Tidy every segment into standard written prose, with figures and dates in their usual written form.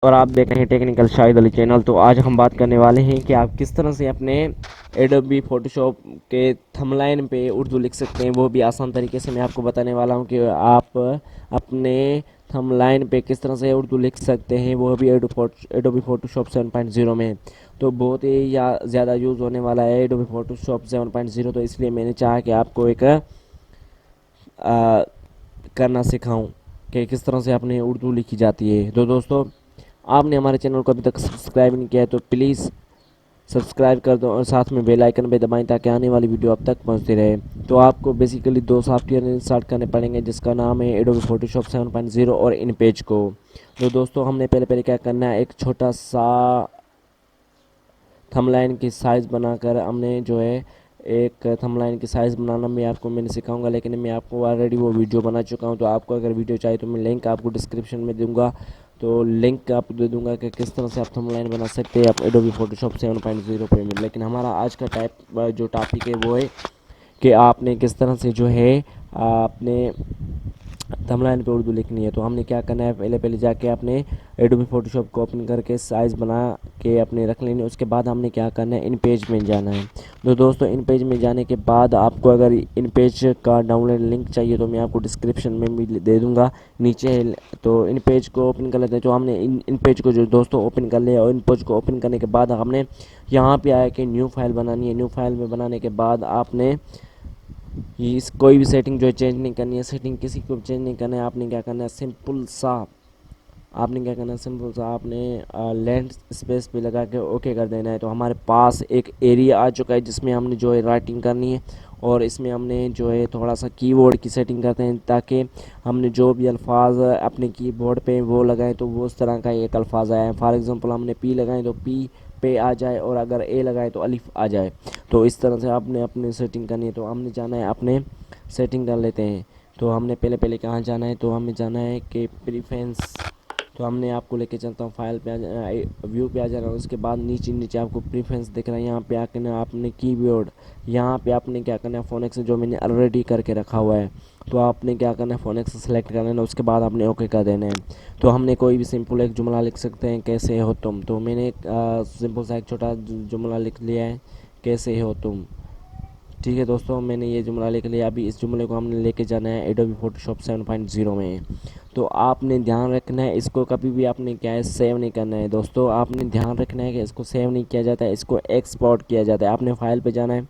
और आप देख रहे हैं टेक्निकल शाहिद अली चैनल। तो आज हम बात करने वाले हैं कि आप किस तरह से अपने एडोबी फोटोशॉप के थंबनेल पे उर्दू लिख सकते हैं, वो भी आसान तरीके से। मैं आपको बताने वाला हूं कि आप अपने थंबनेल पे किस तरह से उर्दू लिख सकते हैं, वो भी एडोबी फोटोशॉप 7.0 में। तो बहुत ही ज़्यादा यूज़ होने वाला है एडोबी फोटोशॉप 7.0, तो इसलिए मैंने चाहा कि आपको एक करना सिखाऊं कि किस तरह से अपने उर्दू लिखी जाती है। तो दोस्तों, आपने हमारे चैनल को अभी तक सब्सक्राइब नहीं किया है तो प्लीज़ सब्सक्राइब कर दो और साथ में बेल आइकन पे दबाएं ताकि आने वाली वीडियो आप तक पहुंचती रहे। तो आपको बेसिकली दो सॉफ्टवेयर इंस्टॉल करने पड़ेंगे, जिसका नाम है एडोबी फोटोशॉप 7.0 और इन पेज को। तो दोस्तों, हमने पहले पहले क्या करना है, एक छोटा सा थंबनेल की साइज़ बनाकर हमने जो है एक थंबनेल की साइज़ बनाना मैंने सिखाऊंगा, लेकिन मैं आपको ऑलरेडी वो वीडियो बना चुका हूं। तो आपको अगर वीडियो चाहिए तो मैं लिंक आपको डिस्क्रिप्शन में दूंगा, तो लिंक आपको दे दूंगा कि किस तरह से आप थंबनेल बना सकते हैं आप एडोबी फोटोशॉप 7.0 पे में। लेकिन हमारा आज का जो टॉपिक है वो है कि आपने किस तरह से जो है आपने थंबनेल पे उर्दू लिखनी है। तो हमने क्या करना है, पहले पहले जाके अपने एडोबी फोटोशॉप को ओपन करके साइज़ बना के अपने रख लेनी है। उसके बाद हमने क्या करना है, इन पेज में जाना है। तो दोस्तों, इन पेज में जाने के बाद आपको अगर इन पेज का डाउनलोड लिंक चाहिए तो मैं आपको डिस्क्रिप्शन में भी दे दूँगा नीचे है। तो इन पेज को ओपन कर लेते हैं। तो हमने इन पेज को जो दोस्तों ओपन कर लिया, और इन पेज को ओपन करने के बाद हमने यहाँ पे आया कि न्यू फाइल बनानी है। न्यू फाइल में बनाने के बाद आपने ये इस कोई भी सेटिंग जो है चेंज नहीं करनी है, सेटिंग किसी को भी चेंज नहीं करना है। आपने क्या करना है, सिंपल सा आपने लैंड स्पेस पे लगा के ओके कर देना है। तो हमारे पास एक एरिया आ चुका है जिसमें हमने जो है राइटिंग करनी है, और इसमें हमने जो है थोड़ा सा कीबोर्ड की सेटिंग करते हैं ताकि हमने जो भी अल्फाज अपने कीबोर्ड पे वो लगाएं तो वो उस तरह का एक अल्फाज आए। फॉर एग्जांपल हमने पी लगाएं तो पी पे आ जाए, और अगर ए लगाए तो अलिफ आ जाए। तो इस तरह से आपने अपनी सेटिंग करनी है। तो हमने जाना है, अपने सेटिंग कर लेते हैं। तो हमने पहले पहले कहाँ जाना है, तो हमें जाना है कि प्रीफरेंस। तो हमने आपको लेके चलता हूँ फाइल पे व्यू पे आ जाना है। उसके बाद नीचे नीचे आपको प्रीफरेंस दिख रहा है, यहाँ पे आके ना आपने कीबोर्ड, यहाँ पे आपने क्या करना है, फोनेक्स जो मैंने ऑलरेडी करके रखा हुआ है, तो आपने क्या करना है, फोनेक्स सेलेक्ट कर लेना। उसके बाद आपने ओके कर देना है। तो हमने कोई भी सिंपल एक जुमला लिख सकते हैं, कैसे हो तुम। तो मैंने सिंपल सा एक छोटा जुमला लिख लिया है, कैसे हो तुम। ठीक है दोस्तों, मैंने ये जुमला लिख लिया। अभी इस जुमले को हमने लेके जाना है एडोबी फोटोशॉप 7.0 में। तो आपने ध्यान रखना है, इसको कभी भी आपने क्या है, सेव नहीं करना है। दोस्तों, आपने ध्यान रखना है कि इसको सेव नहीं किया जाता है, इसको एक्सपोर्ट किया जाता है। आपने फाइल पे जाना है।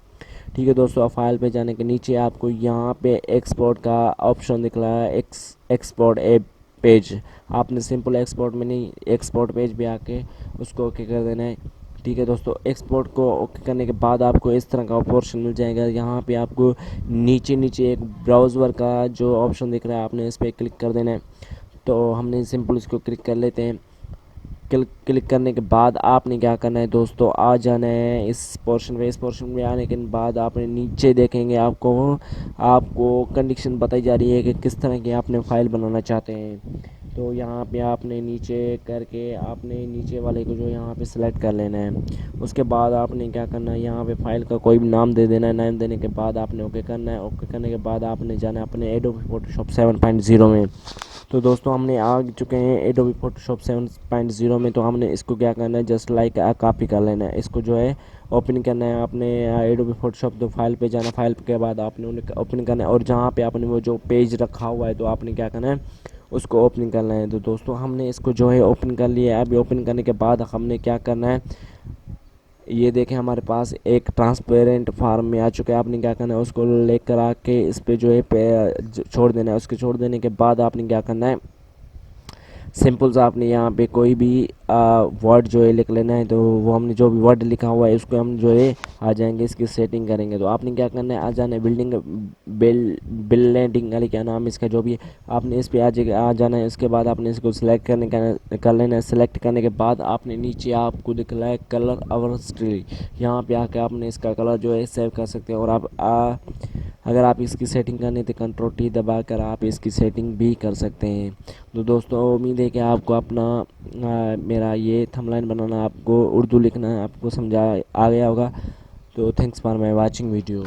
ठीक है दोस्तों, फाइल पे जाने के नीचे आपको यहाँ पे एक्सपोर्ट का ऑप्शन दिख रहा है, एक्सपोर्ट ए पेज। आपने सिंपल एक्सपोर्ट में नहीं, एक्सपोर्ट पेज पे आके उसको ओके कर देना है। ठीक है दोस्तों, एक्सपोर्ट को ओके करने के बाद आपको इस तरह का ऑप्शन मिल जाएगा। यहाँ पे आपको नीचे नीचे एक ब्राउज़र का जो ऑप्शन दिख रहा है, आपने इस पर क्लिक कर देना है। तो हमने सिंपल इसको क्लिक कर लेते हैं। क्लिक करने के बाद आपने क्या करना है दोस्तों, आ जाना है इस पोर्शन में। इस पोर्शन में आने के बाद आपने नीचे देखेंगे, आपको आपको कंडीशन बताई जा रही है कि किस तरह की आपने फ़ाइल बनाना चाहते हैं। तो यहाँ पे आपने नीचे करके आपने नीचे वाले को जो यहाँ पे सिलेक्ट कर लेना है। उसके बाद आपने क्या करना है, यहाँ पे फाइल का कोई भी नाम दे देना है। नाम देने के बाद आपने ओके करना है। ओके करने के बाद आपने जाना है अपने एडोबी फोटोशॉप 7.0 में। तो दोस्तों, हमने आ चुके हैं एडोबी फोटोशॉप 7.0 में। तो हमने इसको क्या करना है, जस्ट लाइक कॉपी कर लेना है। इसको जो है ओपन करना है अपने एडोबी फोटोशॉप। तो फाइल पे जाना, फाइल के बाद आपने उन्हें ओपन करना है, और जहाँ पे आपने वो जो पेज रखा हुआ है तो आपने क्या करना है, उसको ओपन करना है। तो दोस्तों, हमने इसको जो है ओपन कर लिया है। अभी ओपन करने के बाद हमने क्या करना है, ये देखें हमारे पास एक ट्रांसपेरेंट फार्म में आ चुका है। आपने क्या करना है, उसको लेकर आके इस पे जो है छोड़ देना है। उसके छोड़ देने के बाद आपने क्या करना है, सिंपल सा आपने यहाँ पे कोई भी वर्ड जो है लिख लेना है। तो वो हमने जो भी वर्ड लिखा हुआ है उसको हम जो है आ जाएंगे, इसकी सेटिंग करेंगे। तो आपने क्या करना है, आ जाना है बिल्डिंग वाली, क्या नाम इसका जो भी है, आपने इस पे आ जाना है। उसके बाद आपने इसको सिलेक्ट कर लेना है। सेलेक्ट करने के बाद आपने नीचे आपको दिख रहा है कलर अवर स्ट्री, यहाँ पे आके आपने इसका कलर जो है सेव कर सकते हैं। और आप अगर आप इसकी सेटिंग करनी तो कंट्रोल टी दबा कर आप इसकी सेटिंग भी कर सकते हैं। तो दोस्तों, उम्मीद है कि आपको अपना मेरा ये थंबनेल बनाना, आपको उर्दू लिखना आपको समझा आ गया होगा। तो thanks for my watching video.